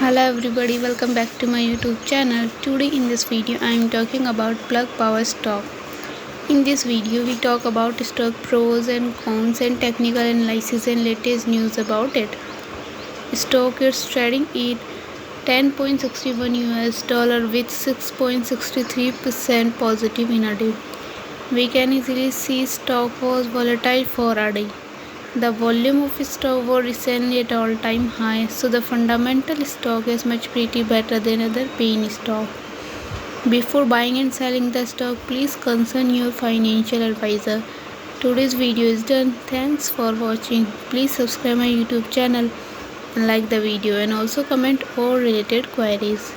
Hello everybody, welcome back to my YouTube channel. Today in this video I am talking about Plug Power stock. In this video we talk about stock pros and cons and technical analysis and latest news about it. Stock is trading at 10.61 US dollar with 6.63% positive in a day. We can easily see stock was volatile for a day. The volume of stock was recently at all-time high, so the fundamental stock is much pretty better than other penny stock. Before buying and selling the stock, please consult your financial advisor. Today's video is done. Thanks for watching. Please subscribe my YouTube channel and like the video and also comment all related queries.